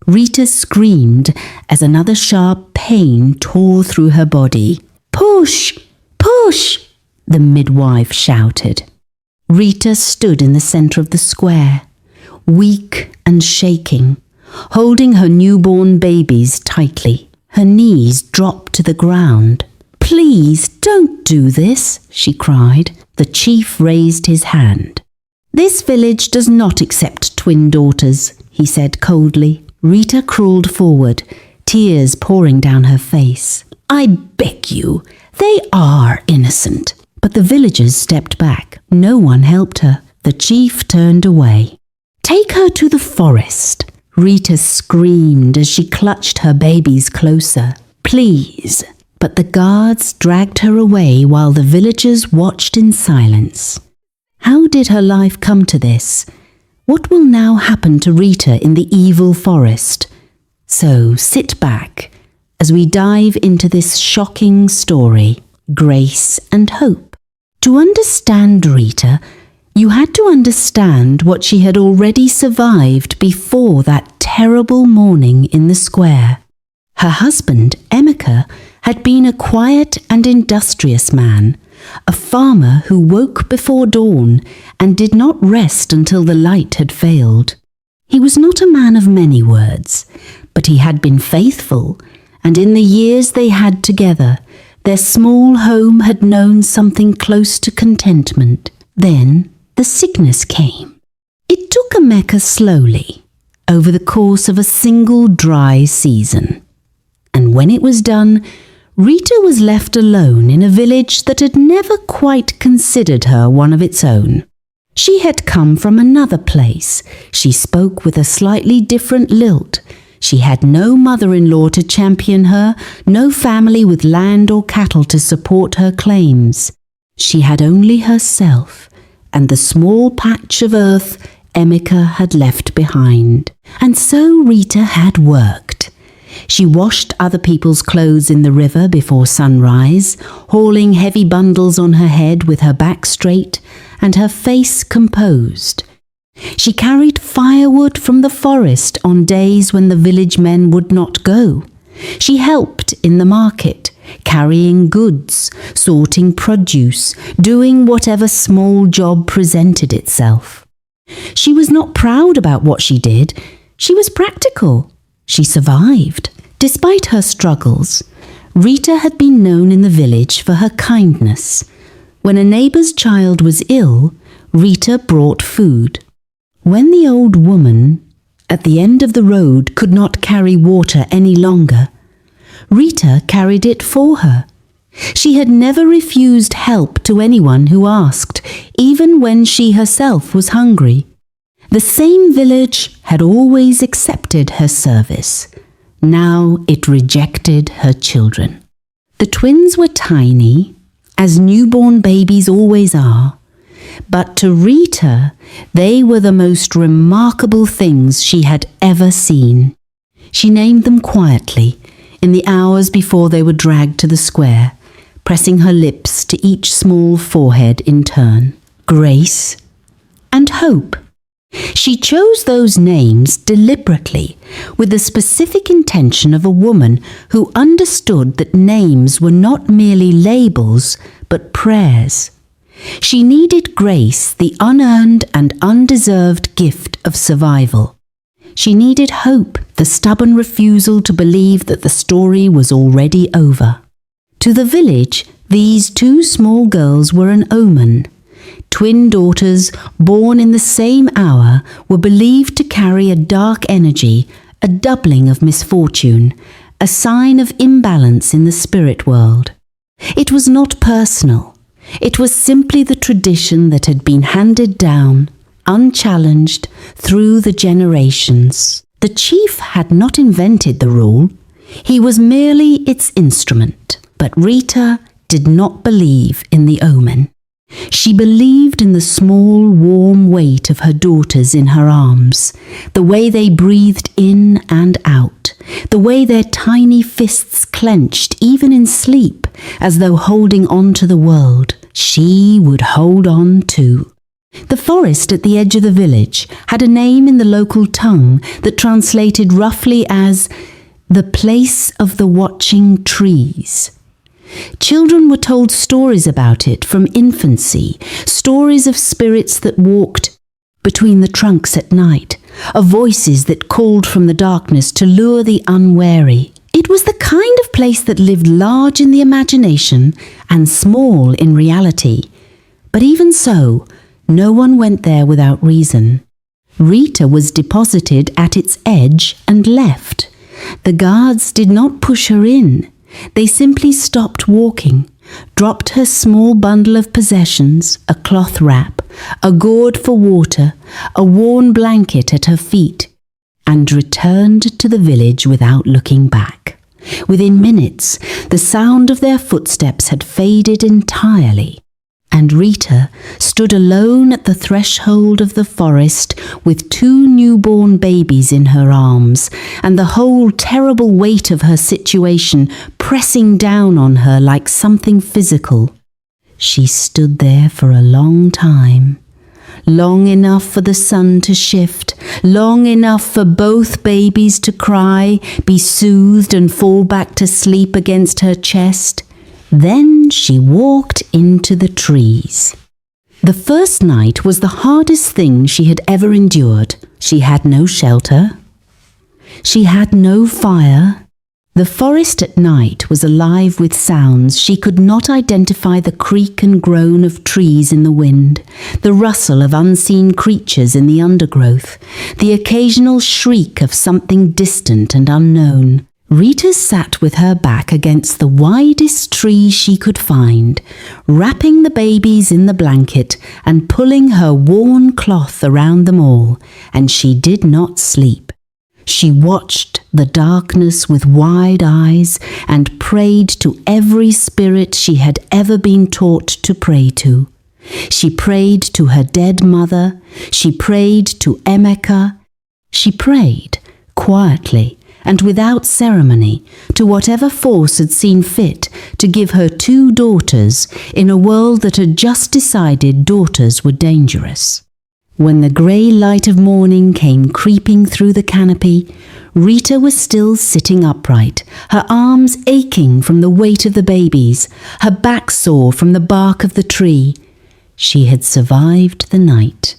Rita screamed as another sharp pain tore through her body. "Push! Push!" the midwife shouted. Rita stood in the centre of the square, weak and shaking, holding her newborn babies tightly. Her knees dropped to the ground. "Please don't do this," she cried. The chief raised his hand. "This village does not accept twin daughters," he said coldly. Rita crawled forward, tears pouring down her face. "I beg you, they are innocent." But the villagers stepped back. No one helped her. The chief turned away. "Take her to the forest," Rita screamed as she clutched her babies closer. "Please." But the guards dragged her away while the villagers watched in silence. How did her life come to this? What will now happen to Rita in the evil forest? So sit back as we dive into this shocking story, Grace and Hope. To understand Rita, you had to understand what she had already survived before that terrible morning in the square. Her husband, Emeka, had been a quiet and industrious man, a farmer who woke before dawn and did not rest until the light had failed. He was not a man of many words, but he had been faithful, and in the years they had together, their small home had known something close to contentment. Then the sickness came. It took Emeka slowly, over the course of a single dry season. And when it was done, Rita was left alone in a village that had never quite considered her one of its own. She had come from another place. She spoke with a slightly different lilt. She had no mother-in-law to champion her, no family with land or cattle to support her claims. She had only herself and the small patch of earth Emeka had left behind. And so Rita had worked. She washed other people's clothes in the river before sunrise, hauling heavy bundles on her head with her back straight and her face composed. She carried firewood from the forest on days when the village men would not go. She helped in the market, carrying goods, sorting produce, doing whatever small job presented itself. She was not proud about what she did. She was practical. She survived. Despite her struggles, Rita had been known in the village for her kindness. When a neighbour's child was ill, Rita brought food. When the old woman at the end of the road could not carry water any longer, Rita carried it for her. She had never refused help to anyone who asked, even when she herself was hungry. The same village had always accepted her service. Now it rejected her children. The twins were tiny, as newborn babies always are, but to Rita, they were the most remarkable things she had ever seen. She named them quietly, in the hours before they were dragged to the square, pressing her lips to each small forehead in turn. Grace and Hope. She chose those names deliberately, with the specific intention of a woman who understood that names were not merely labels, but prayers. She needed Grace, the unearned and undeserved gift of survival. She needed Hope, the stubborn refusal to believe that the story was already over. To the village, these two small girls were an omen. Twin daughters, born in the same hour, were believed to carry a dark energy, a doubling of misfortune, a sign of imbalance in the spirit world. It was not personal. It was simply the tradition that had been handed down, unchallenged, through the generations. The chief had not invented the rule. He was merely its instrument. But Rita did not believe in the omen. She believed in the small, warm weight of her daughters in her arms, the way they breathed in and out, the way their tiny fists clenched even in sleep, as though holding on to the world. She would hold on too. The forest at the edge of the village had a name in the local tongue that translated roughly as the place of the watching trees. Children were told stories about it from infancy, stories of spirits that walked between the trunks at night, of voices that called from the darkness to lure the unwary. It was the kind of place that lived large in the imagination and small in reality. But even so, no one went there without reason. Rita was deposited at its edge and left. The guards did not push her in. They simply stopped walking, dropped her small bundle of possessions, a cloth wrap, a gourd for water, a worn blanket at her feet, and returned to the village without looking back. Within minutes, the sound of their footsteps had faded entirely, and Rita stood alone at the threshold of the forest with 2 newborn babies in her arms, and the whole terrible weight of her situation pressing down on her like something physical. She stood there for a long time, long enough for the sun to shift, long enough for both babies to cry, be soothed and fall back to sleep against her chest. Then she walked into the trees. The first night was the hardest thing she had ever endured. She had no shelter. She had no fire. The forest at night was alive with sounds. She could not identify the creak and groan of trees in the wind, the rustle of unseen creatures in the undergrowth, the occasional shriek of something distant and unknown. Rita sat with her back against the widest tree she could find, wrapping the babies in the blanket and pulling her worn cloth around them all, and she did not sleep. She watched the darkness with wide eyes and prayed to every spirit she had ever been taught to pray to. She prayed to her dead mother. She prayed to Emeka. She prayed quietly and without ceremony to whatever force had seen fit to give her 2 daughters in a world that had just decided daughters were dangerous. When the grey light of morning came creeping through the canopy, Rita was still sitting upright, her arms aching from the weight of the babies, her back sore from the bark of the tree. She had survived the night.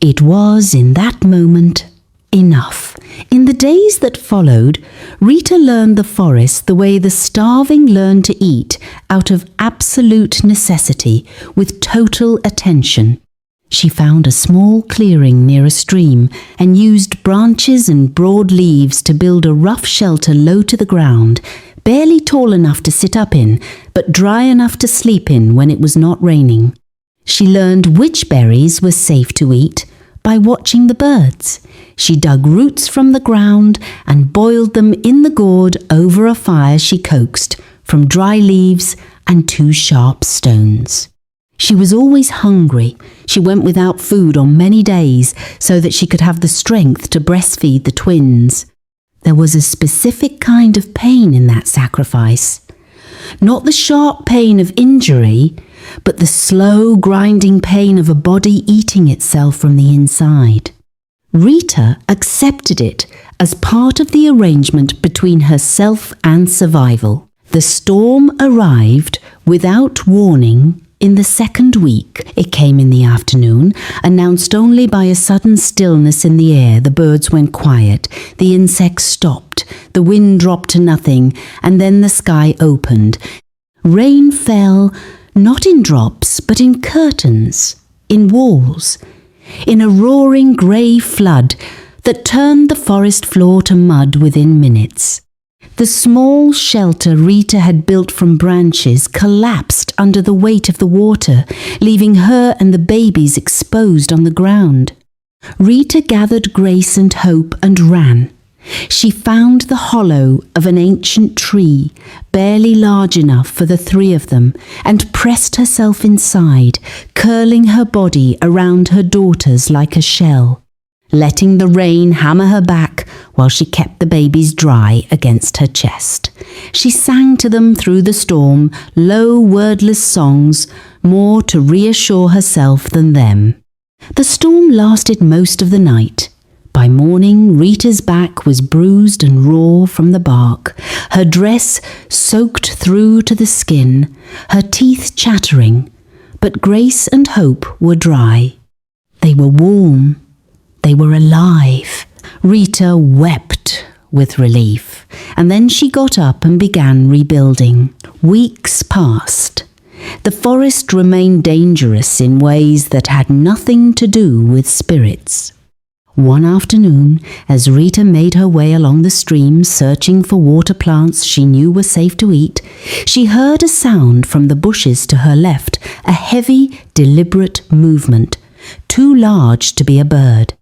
It was, in that moment, enough. In the days that followed, Rita learned the forest the way the starving learn to eat, out of absolute necessity, with total attention. She found a small clearing near a stream and used branches and broad leaves to build a rough shelter low to the ground, barely tall enough to sit up in, but dry enough to sleep in when it was not raining. She learned which berries were safe to eat by watching the birds. She dug roots from the ground and boiled them in the gourd over a fire she coaxed from dry leaves and 2 sharp stones. She was always hungry. She went without food on many days so that she could have the strength to breastfeed the twins. There was a specific kind of pain in that sacrifice. Not the sharp pain of injury, but the slow, grinding pain of a body eating itself from the inside. Rita accepted it as part of the arrangement between herself and survival. The storm arrived without warning. In the 2nd week, it came in the afternoon, announced only by a sudden stillness in the air. The birds went quiet, the insects stopped, the wind dropped to nothing, and then the sky opened. Rain fell, not in drops, but in curtains, in walls, in a roaring grey flood that turned the forest floor to mud within minutes. The small shelter Rita had built from branches collapsed under the weight of the water, leaving her and the babies exposed on the ground. Rita gathered grace and hope and ran. She found the hollow of an ancient tree, barely large enough for the 3 of them, and pressed herself inside, curling her body around her daughters like a shell, letting the rain hammer her back while she kept the babies dry against her chest. She sang to them through the storm, low, wordless songs, more to reassure herself than them. The storm lasted most of the night. By morning, Rita's back was bruised and raw from the bark, her dress soaked through to the skin, her teeth chattering, but Grace and Hope were dry. They were warm. They were alive. Rita wept with relief, and then she got up and began rebuilding. Weeks passed. The forest remained dangerous in ways that had nothing to do with spirits. One afternoon, as Rita made her way along the stream searching for water plants she knew were safe to eat, she heard a sound from the bushes to her left, a heavy, deliberate movement, too large to be a bird.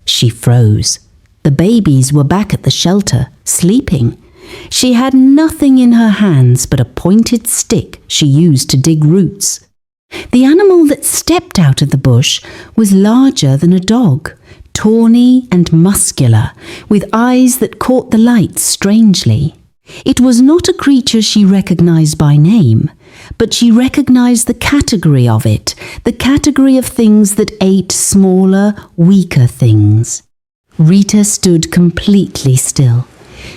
She froze. The babies were back at the shelter, sleeping. She had nothing in her hands but a pointed stick she used to dig roots. The animal that stepped out of the bush was larger than a dog, tawny and muscular, with eyes that caught the light strangely. It was not a creature she recognized by name, but she recognized the category of it, the category of things that ate smaller, weaker things. Rita stood completely still.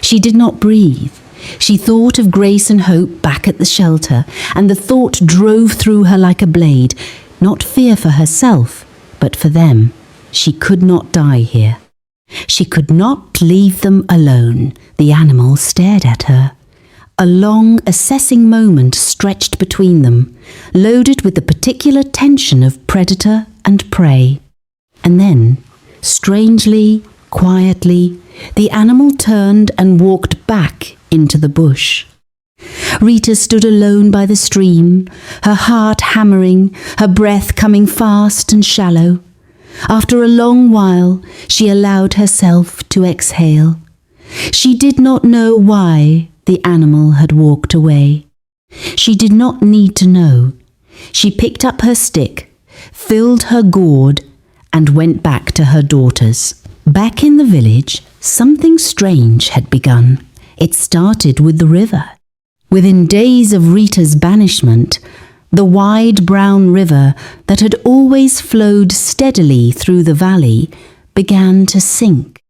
She did not breathe. She thought of Grace and Hope back at the shelter, and the thought drove through her like a blade, not fear for herself, but for them. She could not die here. She could not leave them alone. The animal stared at her. A long, assessing moment stretched between them, loaded with the particular tension of predator and prey. And then, strangely, quietly, the animal turned and walked back into the bush. Rita stood alone by the stream, her heart hammering, her breath coming fast and shallow. After a long while, she allowed herself to exhale. She did not know why the animal had walked away. She did not need to know. She picked up her stick, filled her gourd, and went back to her daughters. Back in the village, something strange had begun. It started with the river. Within days of Rita's banishment, the wide brown river that had always flowed steadily through the valley began to sink.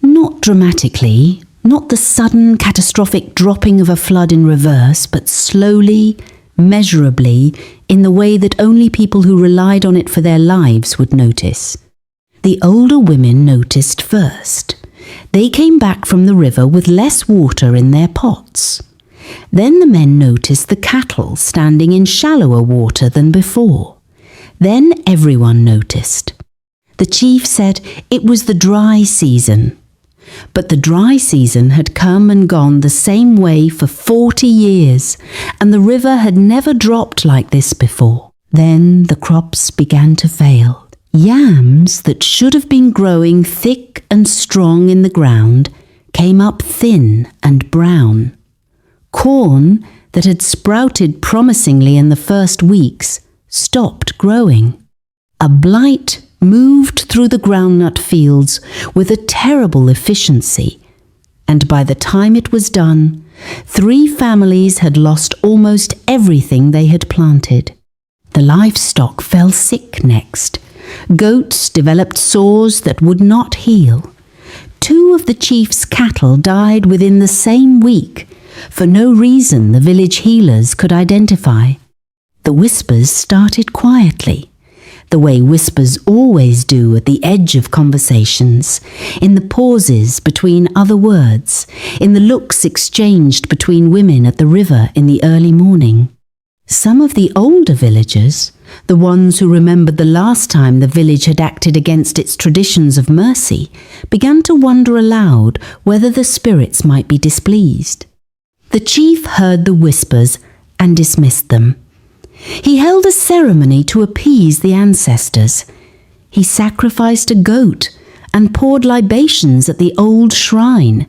Not dramatically, not the sudden catastrophic dropping of a flood in reverse, but slowly, measurably, in the way that only people who relied on it for their lives would notice. The older women noticed first. They came back from the river with less water in their pots. Then the men noticed the cattle standing in shallower water than before. Then everyone noticed. The chief said it was the dry season. But the dry season had come and gone the same way for 40 years, and the river had never dropped like this before. Then the crops began to fail. Yams that should have been growing thick and strong in the ground came up thin and brown. Corn that had sprouted promisingly in the first weeks stopped growing. A blight moved through the groundnut fields with a terrible efficiency, and by the time it was done, 3 families had lost almost everything they had planted. The livestock fell sick next. Goats developed sores that would not heal. 2 of the chief's cattle died within the same week, for no reason the village healers could identify. The whispers started quietly, the way whispers always do at the edge of conversations, in the pauses between other words, in the looks exchanged between women at the river in the early morning. Some of the older villagers, the ones who remembered the last time the village had acted against its traditions of mercy, began to wonder aloud whether the spirits might be displeased. The chief heard the whispers and dismissed them. He held a ceremony to appease the ancestors. He sacrificed a goat and poured libations at the old shrine.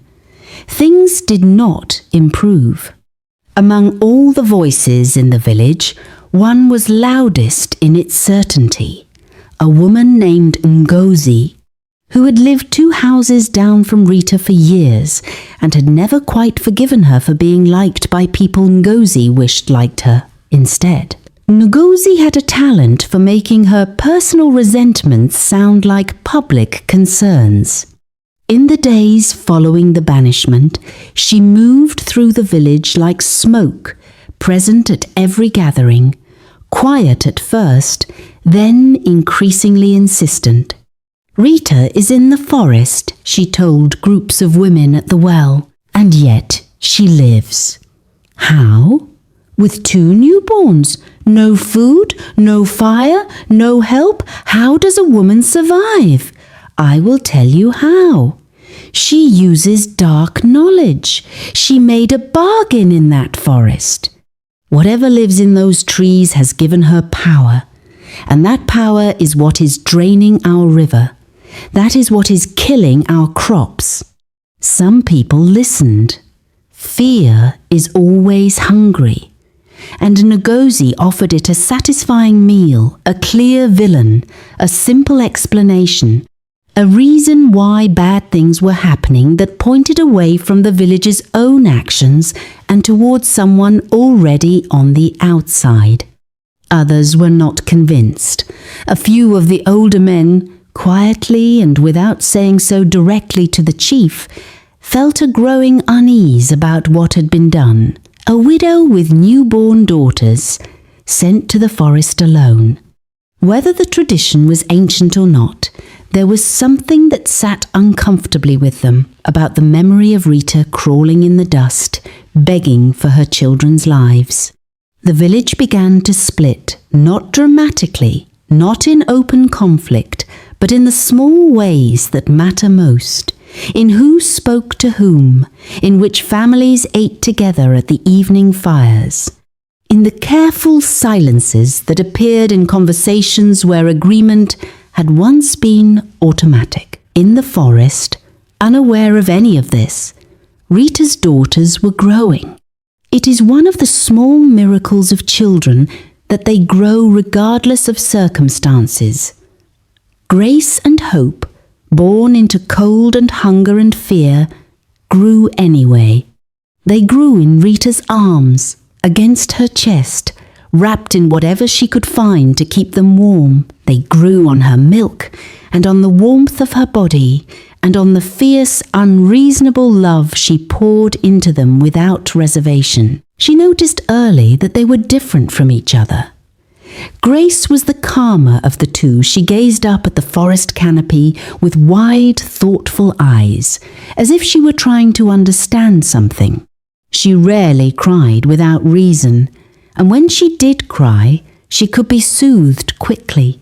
Things did not improve. Among all the voices in the village, one was loudest in its certainty, a woman named Ngozi, who had lived 2 houses down from Rita for years and had never quite forgiven her for being liked by people Ngozi wished liked her instead. Ngozi had a talent for making her personal resentments sound like public concerns. In the days following the banishment, she moved through the village like smoke, present at every gathering, quiet at first, then increasingly insistent. Rita is in the forest, she told groups of women at the well, and yet she lives. How? With 2 newborns, no food, no fire, no help. How does a woman survive? I will tell you how. She uses dark knowledge. She made a bargain in that forest. Whatever lives in those trees has given her power, and that power is what is draining our river. That is what is killing our crops. Some people listened. Fear is always hungry, and Ngozi offered it a satisfying meal, a clear villain, a simple explanation, a reason why bad things were happening that pointed away from the village's own actions and towards someone already on the outside. Others were not convinced. A few of the older men, quietly and without saying so directly to the chief, felt a growing unease about what had been done. A widow with newborn daughters, sent to the forest alone. Whether the tradition was ancient or not, there was something that sat uncomfortably with them about the memory of Rita crawling in the dust, begging for her children's lives. The village began to split, not dramatically, not in open conflict, but in the small ways that matter most, in who spoke to whom, in which families ate together at the evening fires, in the careful silences that appeared in conversations where agreement had once been automatic. In the forest, unaware of any of this, Rita's daughters were growing. It is one of the small miracles of children that they grow regardless of circumstances. Grace and hope, born into cold and hunger and fear, grew anyway. They grew in Rita's arms, against her chest, wrapped in whatever she could find to keep them warm. They grew on her milk, and on the warmth of her body, and on the fierce, unreasonable love she poured into them without reservation. She noticed early that they were different from each other. Grace was the calmer of the two. She gazed up at the forest canopy with wide, thoughtful eyes, as if she were trying to understand something. She rarely cried without reason, and when she did cry, she could be soothed quickly.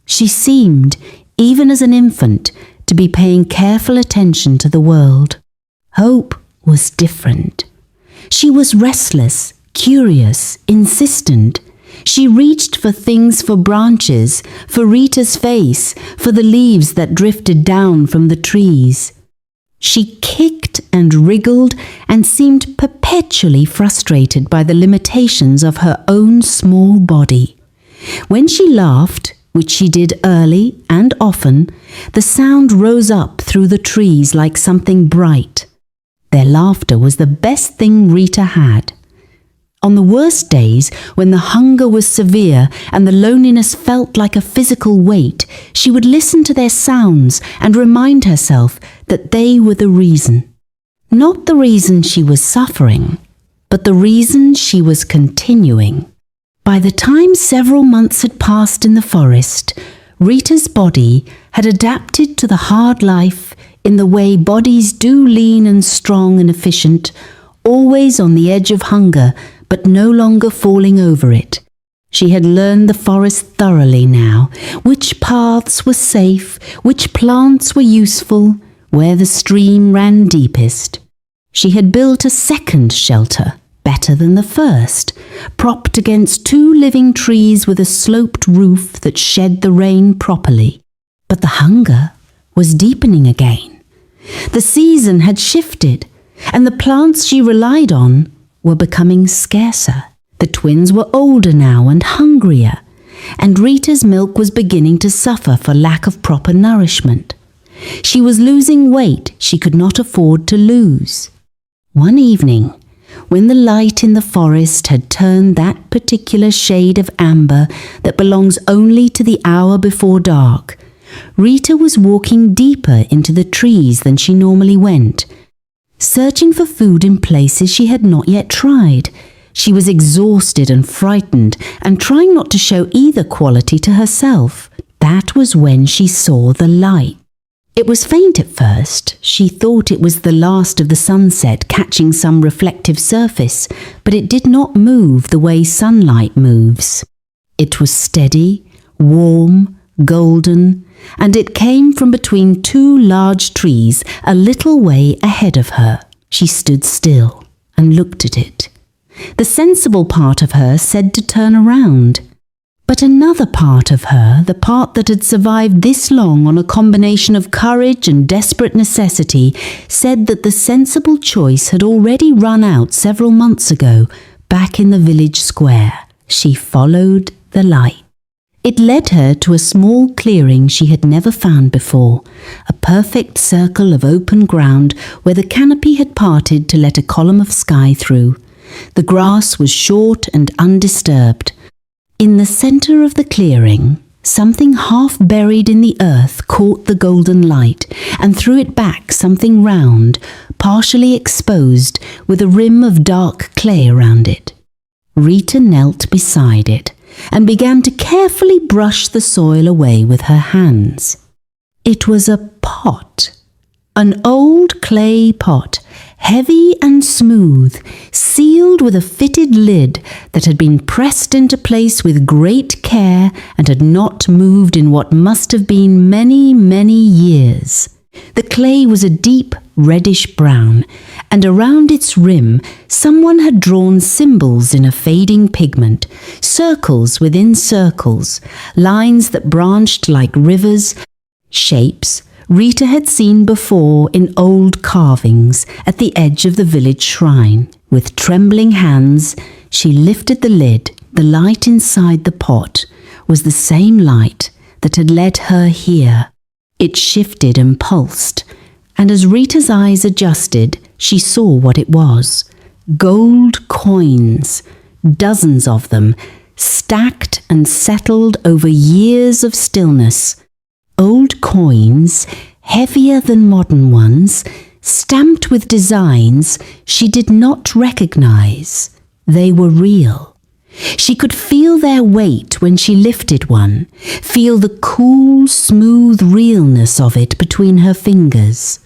She seemed, even as an infant, to be paying careful attention to the world. Hope was different. She was restless, curious, insistent. She reached for things, for branches, for Rita's face, for the leaves that drifted down from the trees. She kicked and wriggled and seemed perpetually frustrated by the limitations of her own small body. When she laughed, which she did early and often, the sound rose up through the trees like something bright. Their laughter was the best thing Rita had. On the worst days, when the hunger was severe and the loneliness felt like a physical weight, she would listen to their sounds and remind herself that they were the reason. Not the reason she was suffering, but the reason she was continuing. By the time several months had passed in the forest, Rita's body had adapted to the hard life in the way bodies do, lean and strong and efficient, always on the edge of hunger, but no longer falling over it. She had learned the forest thoroughly now, which paths were safe, which plants were useful, where the stream ran deepest. She had built a second shelter, better than the first, propped against 2 living trees with a sloped roof that shed the rain properly. But the hunger was deepening again. The season had shifted, and the plants she relied on were becoming scarcer. The twins were older now and hungrier, and Rita's milk was beginning to suffer for lack of proper nourishment. She was losing weight she could not afford to lose. One evening, when the light in the forest had turned that particular shade of amber that belongs only to the hour before dark, Rita was walking deeper into the trees than she normally went, searching for food in places she had not yet tried. She was exhausted and frightened and trying not to show either quality to herself. That was when she saw the light. It was faint at first. She thought it was the last of the sunset catching some reflective surface, but it did not move the way sunlight moves. It was steady, warm, golden, and it came from between two large trees a little way ahead of her. She stood still and looked at it. The sensible part of her said to turn around. But another part of her, the part that had survived this long on a combination of courage and desperate necessity, said that the sensible choice had already run out several months ago, back in the village square. She followed the light. It led her to a small clearing she had never found before, a perfect circle of open ground where the canopy had parted to let a column of sky through. The grass was short and undisturbed. In the centre of the clearing, something half buried in the earth caught the golden light and threw it back something round, partially exposed, with a rim of dark clay around it. Rita knelt beside it and began to carefully brush the soil away with her hands. It was a pot, an old clay pot, heavy and smooth, sealed with a fitted lid that had been pressed into place with great care and had not moved in what must have been many, many years. The clay was a deep reddish brown, and around its rim someone had drawn symbols in a fading pigment, circles within circles, lines that branched like rivers, shapes Rita had seen before in old carvings at the edge of the village shrine. With trembling hands, she lifted the lid. The light inside the pot was the same light that had led her here. It shifted and pulsed, and as Rita's eyes adjusted, she saw what it was. Gold coins, dozens of them, stacked and settled over years of stillness. Old coins, heavier than modern ones, stamped with designs she did not recognize. They were real. She could feel their weight when she lifted one, feel the cool, smooth realness of it between her fingers.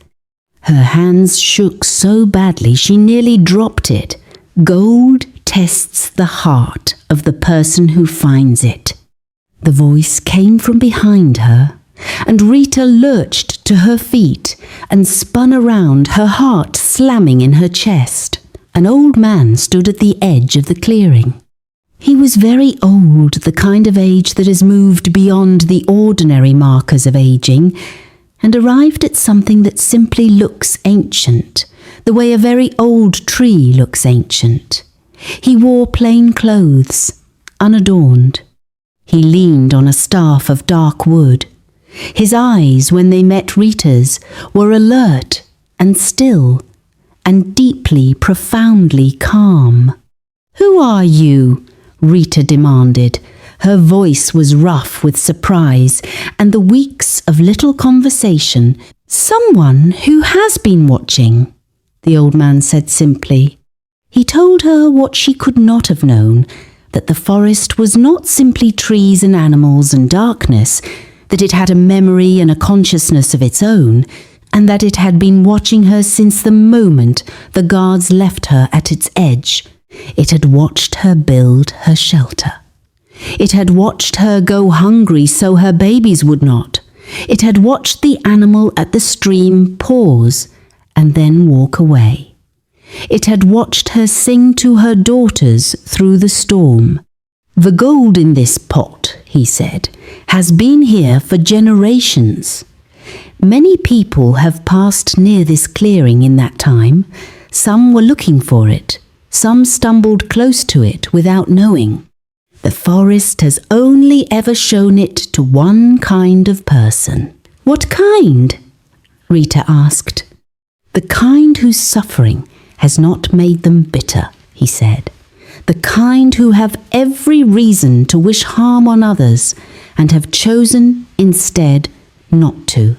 Her hands shook so badly she nearly dropped it. Gold tests the heart of the person who finds it. The voice came from behind her, and Rita lurched to her feet and spun around, her heart slamming in her chest. An old man stood at the edge of the clearing. He was very old, the kind of age that has moved beyond the ordinary markers of aging, and arrived at something that simply looks ancient, the way a very old tree looks ancient. He wore plain clothes, unadorned. He leaned on a staff of dark wood. His eyes, when they met Rita's, were alert and still, and deeply, profoundly calm. "Who are you?" Rita demanded. Her voice was rough with surprise and the weeks of little conversation. "Someone who has been watching," the old man said simply. He told her what she could not have known, that the forest was not simply trees and animals and darkness, that it had a memory and a consciousness of its own, and that it had been watching her since the moment the guards left her at its edge. It had watched her build her shelter. It had watched her go hungry so her babies would not. It had watched the animal at the stream pause and then walk away. It had watched her sing to her daughters through the storm. "The gold in this pot," he said, "has been here for generations. Many people have passed near this clearing in that time. Some were looking for it. Some stumbled close to it without knowing. The forest has only ever shown it to one kind of person." "What kind?" Rita asked. "The kind whose suffering has not made them bitter," he said. "The kind who have every reason to wish harm on others and have chosen instead not to.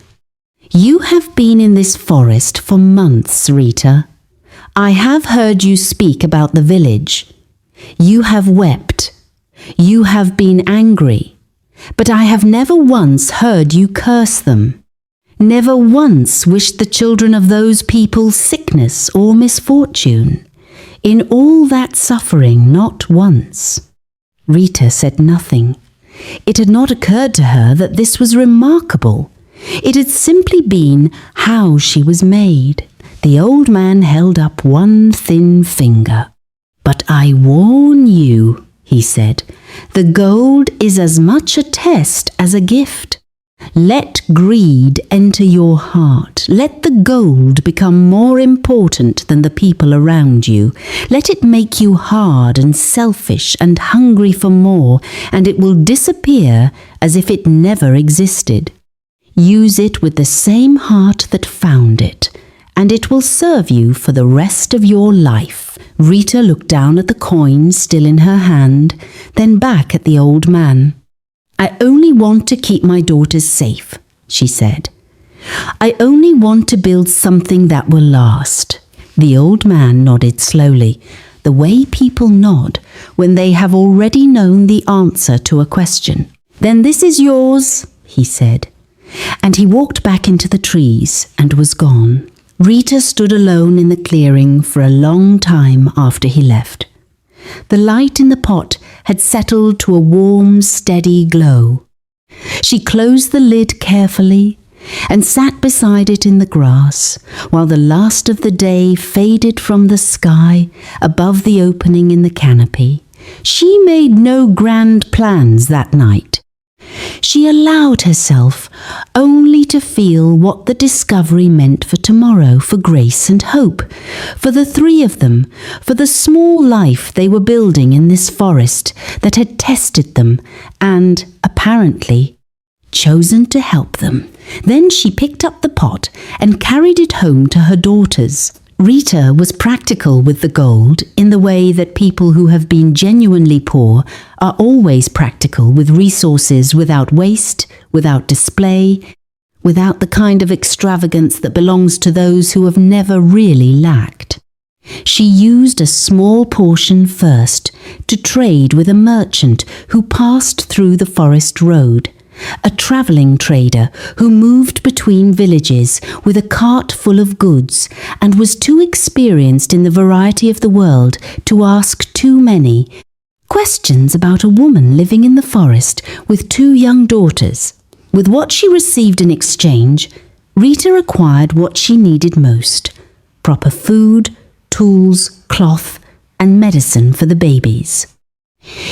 You have been in this forest for months, Rita. I have heard you speak about the village. You have wept. You have been angry. But I have never once heard you curse them. Never once wished the children of those people sickness or misfortune. In all that suffering, not once." Rita said nothing. It had not occurred to her that this was remarkable. It had simply been how she was made. The old man held up one thin finger. "But I warn you," he said, "the gold is as much a test as a gift. Let greed enter your heart. Let the gold become more important than the people around you. Let it make you hard and selfish and hungry for more, and it will disappear as if it never existed. Use it with the same heart that found it, and it will serve you for the rest of your life." Rita looked down at the coin still in her hand, then back at the old man. "I only want to keep my daughters safe," she said. "I only want to build something that will last." The old man nodded slowly, the way people nod when they have already known the answer to a question. "Then this is yours," he said, and he walked back into the trees and was gone. Rita stood alone in the clearing for a long time after he left. The light in the pot had settled to a warm, steady glow. She closed the lid carefully and sat beside it in the grass while the last of the day faded from the sky above the opening in the canopy. She made no grand plans that night. She allowed herself only to feel what the discovery meant for tomorrow, for Grace and Hope, for the three of them, for the small life they were building in this forest that had tested them and, apparently, chosen to help them. Then she picked up the pot and carried it home to her daughters. Rita was practical with the gold in the way that people who have been genuinely poor are always practical with resources without waste, without display, without the kind of extravagance that belongs to those who have never really lacked. She used a small portion first to trade with a merchant who passed through the forest road, a travelling trader who moved between villages with a cart full of goods and was too experienced in the variety of the world to ask too many questions about a woman living in the forest with two young daughters. With what she received in exchange, Rita acquired what she needed most: proper food, tools, cloth, and medicine for the babies.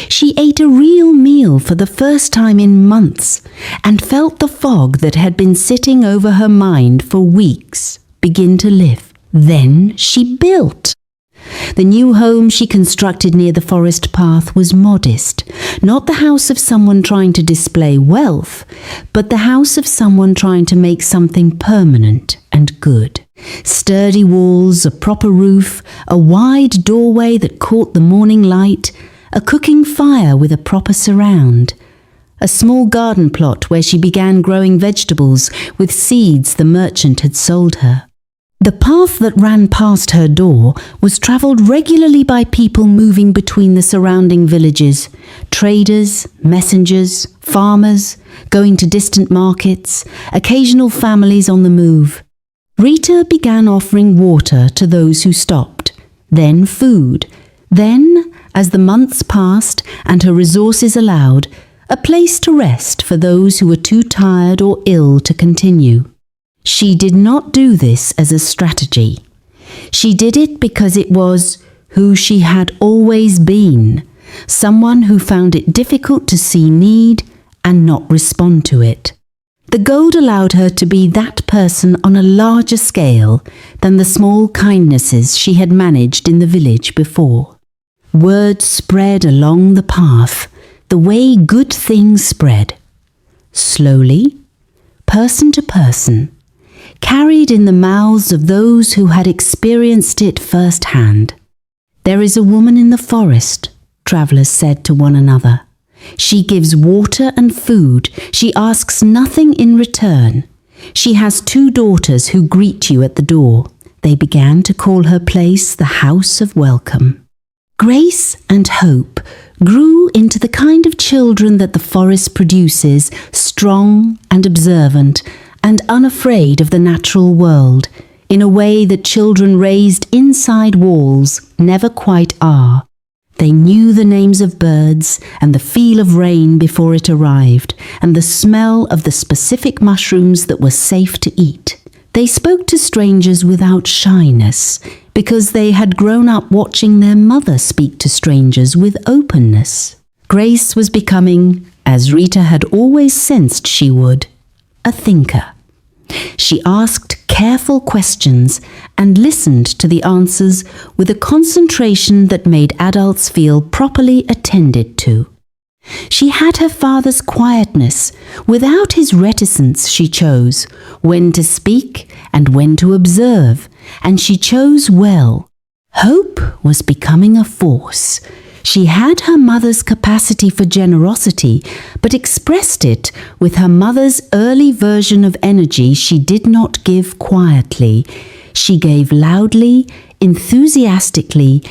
She ate a real meal for the first time in months and felt the fog that had been sitting over her mind for weeks begin to lift. Then she built. The new home she constructed near the forest path was modest, not the house of someone trying to display wealth, but the house of someone trying to make something permanent and good. Sturdy walls, a proper roof, a wide doorway that caught the morning light, a cooking fire with a proper surround, a small garden plot where she began growing vegetables with seeds the merchant had sold her. The path that ran past her door was travelled regularly by people moving between the surrounding villages, traders, messengers, farmers, going to distant markets, occasional families on the move. Rita began offering water to those who stopped, then food, then, as the months passed and her resources allowed, a place to rest for those who were too tired or ill to continue. She did not do this as a strategy. She did it because it was who she had always been, someone who found it difficult to see need and not respond to it. The gold allowed her to be that person on a larger scale than the small kindnesses she had managed in the village before. Word spread along the path, the way good things spread. Slowly, person to person, carried in the mouths of those who had experienced it firsthand. "There is a woman in the forest," travellers said to one another. "She gives water and food. She asks nothing in return. She has 2 daughters who greet you at the door." They began to call her place the House of Welcome. Grace and hope grew into the kind of children that the forest produces, strong and observant and unafraid of the natural world, in a way that children raised inside walls never quite are. They knew the names of birds and the feel of rain before it arrived, and the smell of the specific mushrooms that were safe to eat. They spoke to strangers without shyness, because they had grown up watching their mother speak to strangers with openness. Grace was becoming, as Rita had always sensed she would, a thinker. She asked careful questions and listened to the answers with a concentration that made adults feel properly attended to. She had her father's quietness. Without his reticence, she chose when to speak and when to observe, and she chose well. Hope was becoming a force. She had her mother's capacity for generosity, but expressed it with her mother's early version of energy. She did not give quietly. She gave loudly, enthusiastically,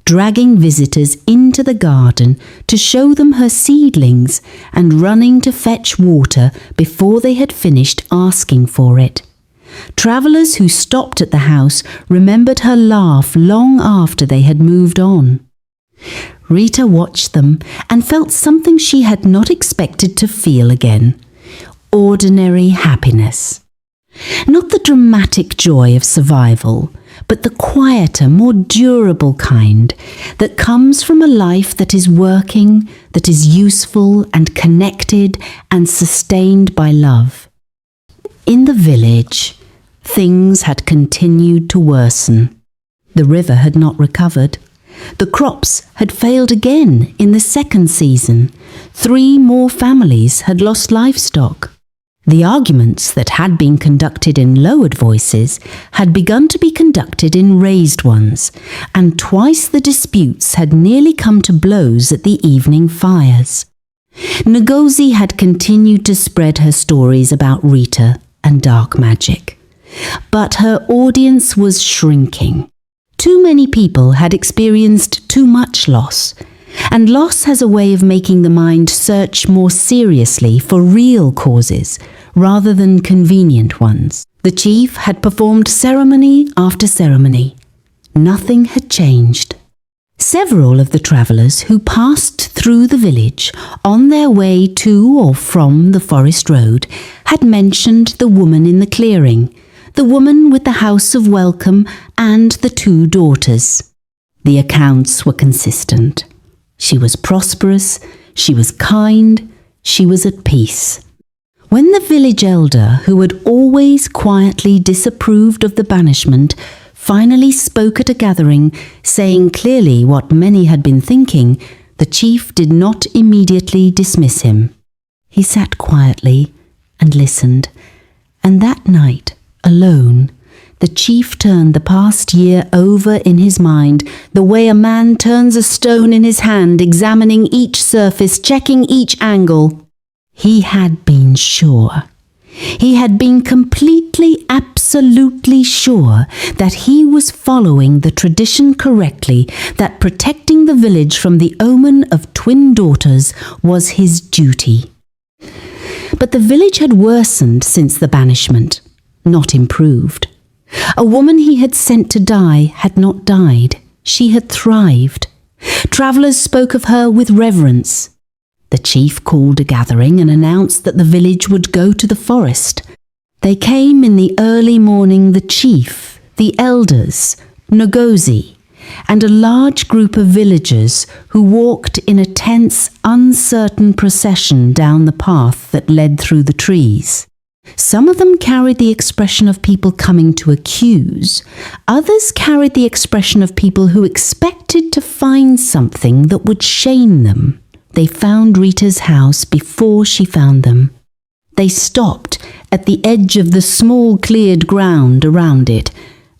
dragging visitors into the garden to show them her seedlings and running to fetch water before they had finished asking for it. Travellers who stopped at the house remembered her laugh long after they had moved on. Rita watched them and felt something she had not expected to feel again: ordinary happiness. Not the dramatic joy of survival, but the quieter, more durable kind that comes from a life that is working, that is useful and connected and sustained by love. In the village, things had continued to worsen. The river had not recovered. The crops had failed again in the second season. 3 more families had lost livestock. The arguments that had been conducted in lowered voices had begun to be conducted in raised ones, and twice the disputes had nearly come to blows at the evening fires. Ngozi had continued to spread her stories about Rita and dark magic, but her audience was shrinking. Too many people had experienced too much loss, and loss has a way of making the mind search more seriously for real causes rather than convenient ones. The chief had performed ceremony after ceremony. Nothing had changed. Several of the travellers who passed through the village on their way to or from the forest road had mentioned the woman in the clearing, the woman with the house of welcome and the 2 daughters. The accounts were consistent. She was prosperous, she was kind, she was at peace. When the village elder, who had always quietly disapproved of the banishment, finally spoke at a gathering, saying clearly what many had been thinking, the chief did not immediately dismiss him. He sat quietly and listened, and that night, alone, the chief turned the past year over in his mind, the way a man turns a stone in his hand, examining each surface, checking each angle. He had been sure. He had been completely, absolutely sure that he was following the tradition correctly, that protecting the village from the omen of 2 daughters was his duty. But the village had worsened since the banishment, not improved. A woman he had sent to die had not died. She had thrived. Travellers spoke of her with reverence. The chief called a gathering and announced that the village would go to the forest. They came in the early morning, the chief, the elders, Ngozi, and a large group of villagers who walked in a tense, uncertain procession down the path that led through the trees. Some of them carried the expression of people coming to accuse. Others carried the expression of people who expected to find something that would shame them. They found Rita's house before she found them. They stopped at the edge of the small cleared ground around it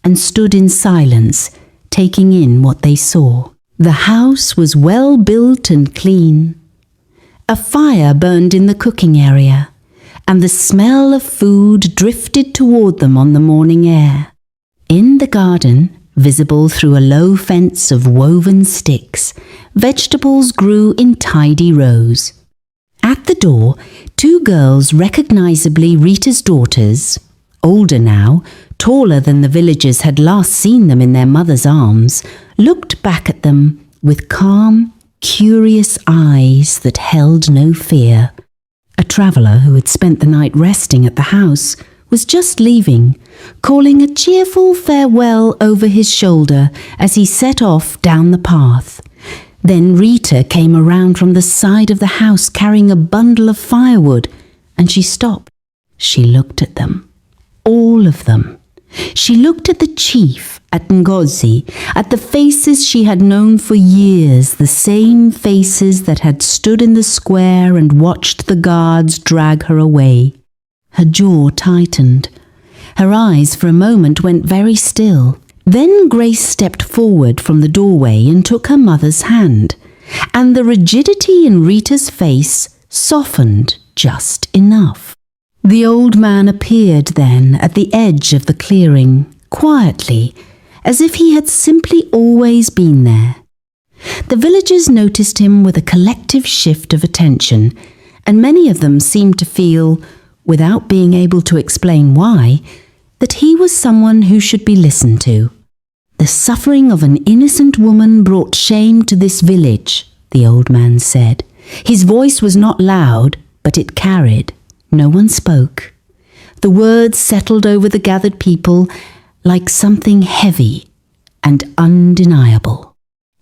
and stood in silence, taking in what they saw. The house was well built and clean. A fire burned in the cooking area, and the smell of food drifted toward them on the morning air. In the garden, visible through a low fence of woven sticks, vegetables grew in tidy rows. At the door, two girls, recognizably Rita's daughters, older now, taller than the villagers had last seen them in their mother's arms, looked back at them with calm, curious eyes that held no fear. A traveller who had spent the night resting at the house was just leaving, calling a cheerful farewell over his shoulder as he set off down the path. Then Rita came around from the side of the house carrying a bundle of firewood, and she stopped. She looked at them, all of them. She looked at the chief, at Ngozi, at the faces she had known for years, the same faces that had stood in the square and watched the guards drag her away. Her jaw tightened. Her eyes for a moment went very still. Then Grace stepped forward from the doorway and took her mother's hand, and the rigidity in Rita's face softened just enough. The old man appeared then at the edge of the clearing, quietly, as if he had simply always been there. The villagers noticed him with a collective shift of attention, and many of them seemed to feel, without being able to explain why, that he was someone who should be listened to. The suffering of an innocent woman brought shame to this village, the old man said. His voice was not loud, but it carried. No one spoke. The words settled over the gathered people like something heavy and undeniable.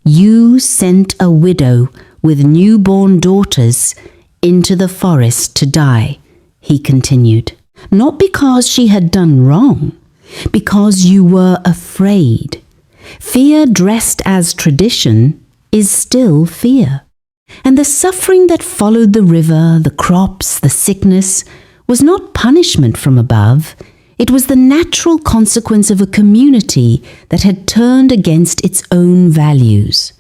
You sent a widow with newborn daughters into the forest to die, he continued. Not because she had done wrong, because you were afraid. Fear dressed as tradition is still fear. And the suffering that followed the river, the crops, the sickness, was not punishment from above. It was the natural consequence of a community that had turned against its own values.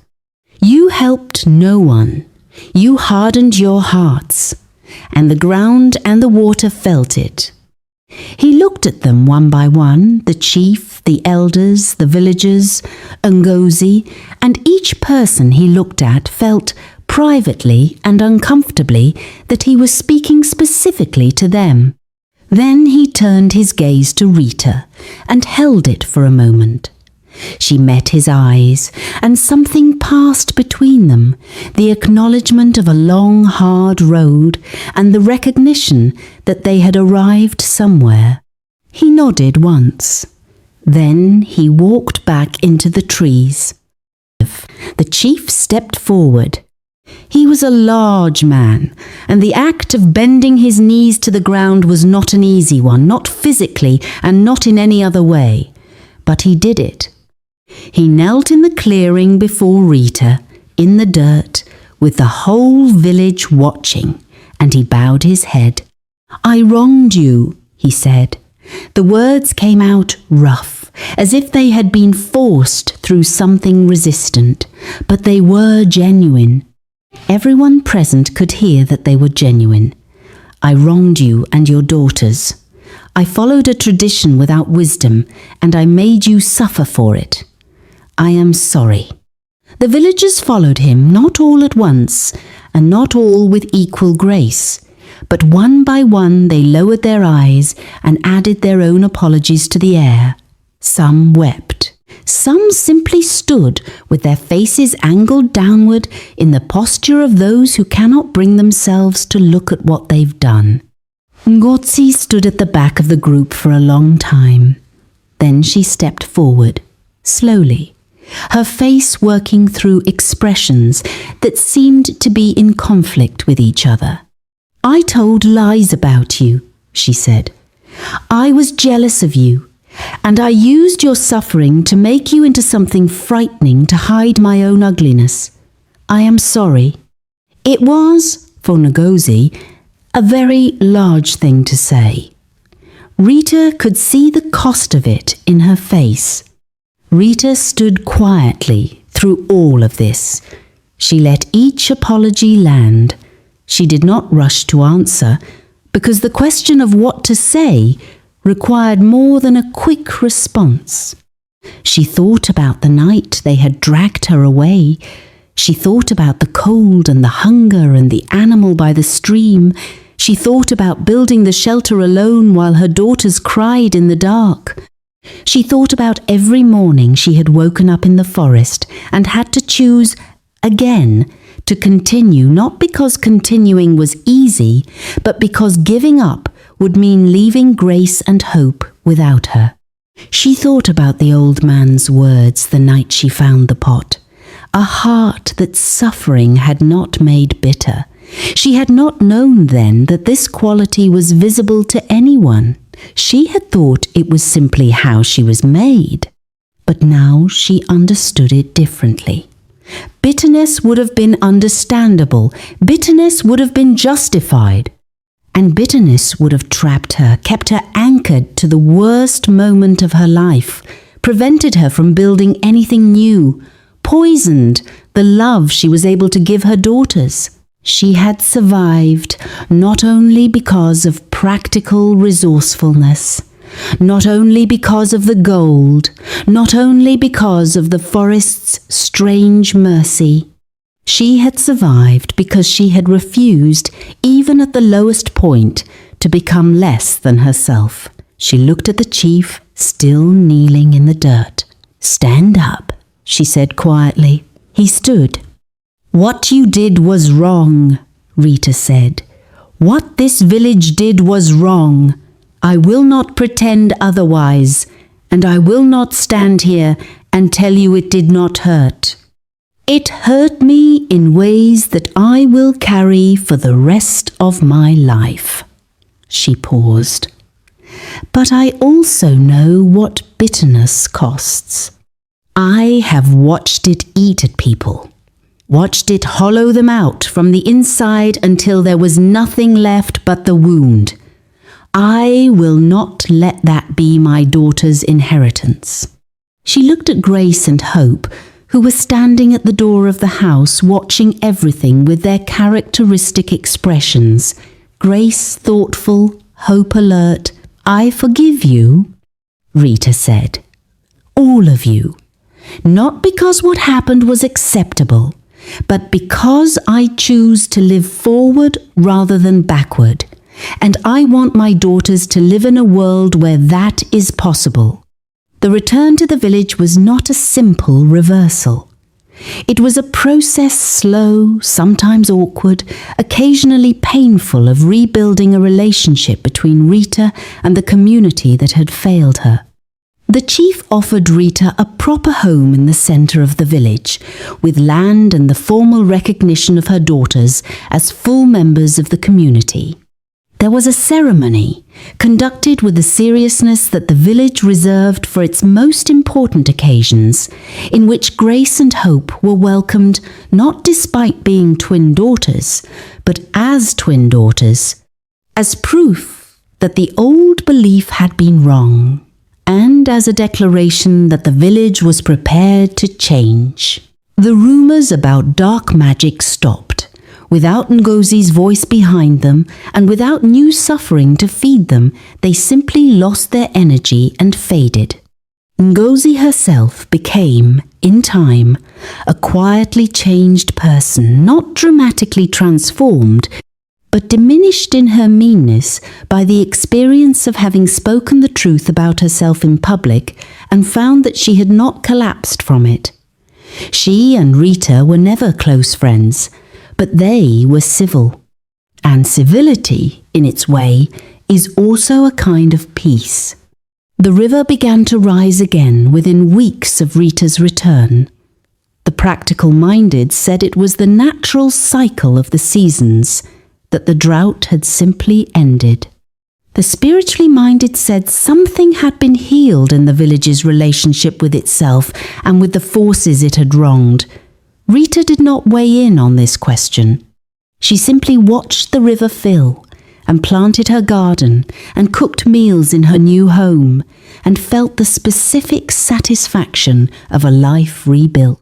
You helped no one. You hardened your hearts, and the ground and the water felt it. He looked at them one by one, the chief, the elders, the villagers, Ngozi, and each person he looked at felt privately and uncomfortably that he was speaking specifically to them. Then he turned his gaze to Rita and held it for a moment. She met his eyes, and something passed between them, the acknowledgement of a long, hard road and the recognition that they had arrived somewhere. He nodded once. Then he walked back into the trees. The chief stepped forward. He was a large man, and the act of bending his knees to the ground was not an easy one, not physically and not in any other way. But he did it. He knelt in the clearing before Rita, in the dirt, with the whole village watching, and he bowed his head. "I wronged you," he said. The words came out rough, as if they had been forced through something resistant, but they were genuine. Everyone present could hear that they were genuine. "I wronged you and your daughters. I followed a tradition without wisdom, and I made you suffer for it. I am sorry." The villagers followed him, not all at once, and not all with equal grace, but one by one they lowered their eyes and added their own apologies to the air. Some wept. Some simply stood with their faces angled downward in the posture of those who cannot bring themselves to look at what they've done. Ngozi stood at the back of the group for a long time. Then she stepped forward, slowly, her face working through expressions that seemed to be in conflict with each other. "I told lies about you," she said. "I was jealous of you, and I used your suffering to make you into something frightening to hide my own ugliness. I am sorry." It was, for Ngozi, a very large thing to say. Rita could see the cost of it in her face. Rita stood quietly through all of this. She let each apology land. She did not rush to answer, because the question of what to say required more than a quick response. She thought about the night they had dragged her away. She thought about the cold and the hunger and the animal by the stream. She thought about building the shelter alone while her daughters cried in the dark. She thought about every morning she had woken up in the forest and had to choose again to continue, not because continuing was easy, but because giving up would mean leaving Grace and Hope without her. She thought about the old man's words the night she found the pot. A heart that suffering had not made bitter. She had not known then that this quality was visible to anyone. She had thought it was simply how she was made. But now she understood it differently. Bitterness would have been understandable. Bitterness would have been justified. And bitterness would have trapped her, kept her anchored to the worst moment of her life, prevented her from building anything new, poisoned the love she was able to give her daughters. She had survived not only because of practical resourcefulness, not only because of the gold, not only because of the forest's strange mercy. She had survived because she had refused, even at the lowest point, to become less than herself. She looked at the chief, still kneeling in the dirt. "Stand up," she said quietly. He stood. "What you did was wrong," Rita said. "What this village did was wrong. I will not pretend otherwise, and I will not stand here and tell you it did not hurt. It hurt me in ways that I will carry for the rest of my life." She paused. "But I also know what bitterness costs. I have watched it eat at people, watched it hollow them out from the inside until there was nothing left but the wound. I will not let that be my daughter's inheritance." She looked at Grace and Hope, who were standing at the door of the house watching everything with their characteristic expressions. Grace thoughtful, Hope alert. "I forgive you," Rita said. "All of you. Not because what happened was acceptable, but because I choose to live forward rather than backward. And I want my daughters to live in a world where that is possible." The return to the village was not a simple reversal. It was a process slow, sometimes awkward, occasionally painful of rebuilding a relationship between Rita and the community that had failed her. The chief offered Rita a proper home in the centre of the village, with land and the formal recognition of her daughters as full members of the community. There was a ceremony, conducted with the seriousness that the village reserved for its most important occasions, in which Grace and Hope were welcomed not despite being twin daughters, but as twin daughters, as proof that the old belief had been wrong, and as a declaration that the village was prepared to change. The rumours about dark magic stopped. Without Ngozi's voice behind them, and without new suffering to feed them, they simply lost their energy and faded. Ngozi herself became, in time, a quietly changed person, not dramatically transformed, but diminished in her meanness by the experience of having spoken the truth about herself in public and found that she had not collapsed from it. She and Rita were never close friends, but they were civil. And civility, in its way, is also a kind of peace. The river began to rise again within weeks of Rita's return. The practical-minded said it was the natural cycle of the seasons, that the drought had simply ended. The spiritually minded said something had been healed in the village's relationship with itself and with the forces it had wronged. Rita did not weigh in on this question. She simply watched the river fill and planted her garden and cooked meals in her new home and felt the specific satisfaction of a life rebuilt.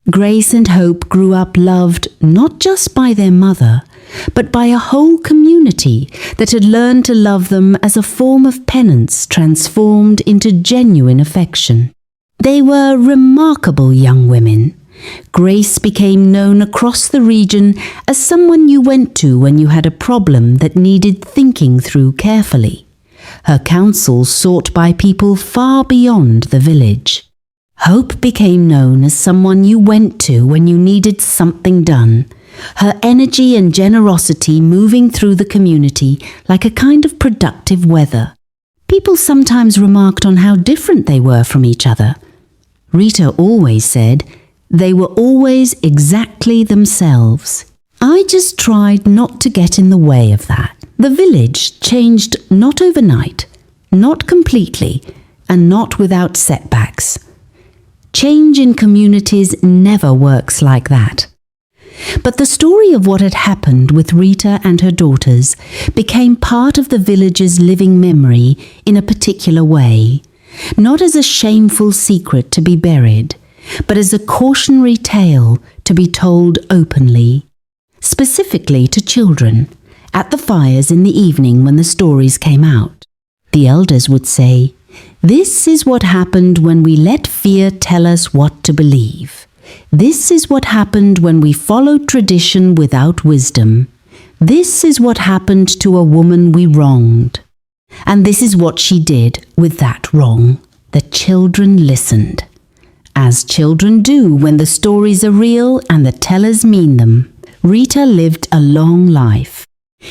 Grace and Hope grew up loved not just by their mother, but by a whole community that had learned to love them as a form of penance transformed into genuine affection. They were remarkable young women. Grace became known across the region as someone you went to when you had a problem that needed thinking through carefully. Her counsel sought by people far beyond the village. Hope became known as someone you went to when you needed something done, her energy and generosity moving through the community like a kind of productive weather. People sometimes remarked on how different they were from each other. Rita always said they were always exactly themselves. I just tried not to get in the way of that. The village changed not overnight, not completely, and not without setbacks. Change in communities never works like that. But the story of what had happened with Rita and her daughters became part of the village's living memory in a particular way, not as a shameful secret to be buried, but as a cautionary tale to be told openly, specifically to children, at the fires in the evening when the stories came out. The elders would say, "This is what happened when we let fear tell us what to believe. This is what happened when we followed tradition without wisdom. This is what happened to a woman we wronged. And this is what she did with that wrong." The children listened, as children do when the stories are real and the tellers mean them. Rita lived a long life.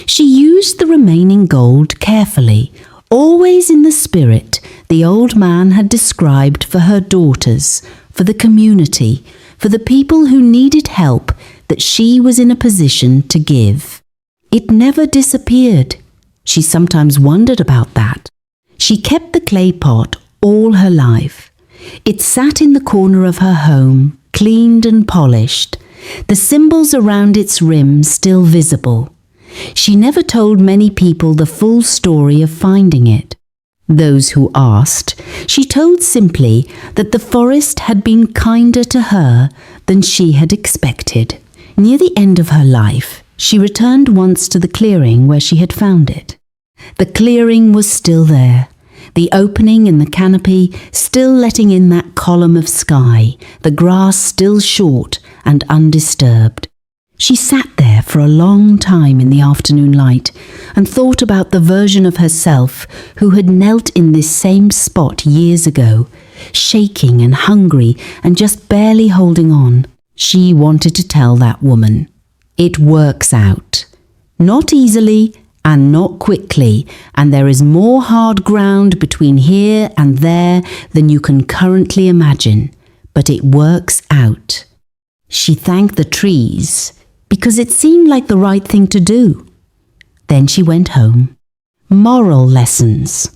She used the remaining gold carefully, always in the spirit the old man had described for her daughters, for the community, for the people who needed help that she was in a position to give. It never disappeared. She sometimes wondered about that. She kept the clay pot all her life. It sat in the corner of her home, cleaned and polished, the symbols around its rim still visible. She never told many people the full story of finding it. Those who asked, she told simply that the forest had been kinder to her than she had expected. Near the end of her life, she returned once to the clearing where she had found it. The clearing was still there, the opening in the canopy still letting in that column of sky, the grass still short and undisturbed. She sat there for a long time in the afternoon light and thought about the version of herself who had knelt in this same spot years ago, shaking and hungry and just barely holding on. She wanted to tell that woman, "It works out. Not easily and not quickly, and there is more hard ground between here and there than you can currently imagine, but it works out." She thanked the trees, because it seemed like the right thing to do. Then she went home. Moral lessons.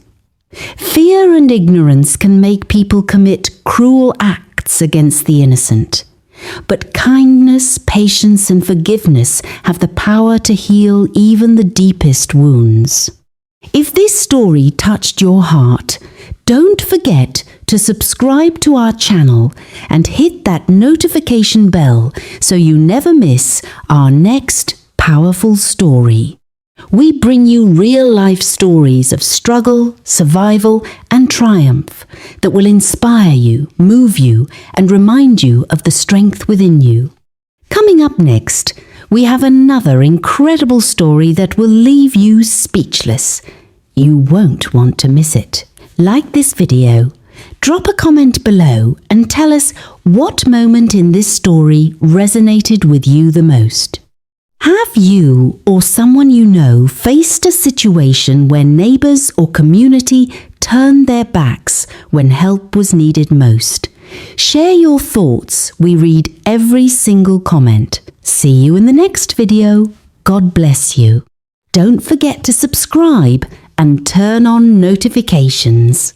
Fear and ignorance can make people commit cruel acts against the innocent. But kindness, patience, and forgiveness have the power to heal even the deepest wounds. If this story touched your heart, don't forget to subscribe to our channel and hit that notification bell so you never miss our next powerful story. We bring you real-life stories of struggle, survival, and triumph that will inspire you, move you, and remind you of the strength within you. Coming up next, we have another incredible story that will leave you speechless. You won't want to miss it. Like this video, drop a comment below and tell us what moment in this story resonated with you the most. Have you or someone you know faced a situation where neighbours or community turned their backs when help was needed most? Share your thoughts. We read every single comment. See you in the next video. God bless you. Don't forget to subscribe and turn on notifications.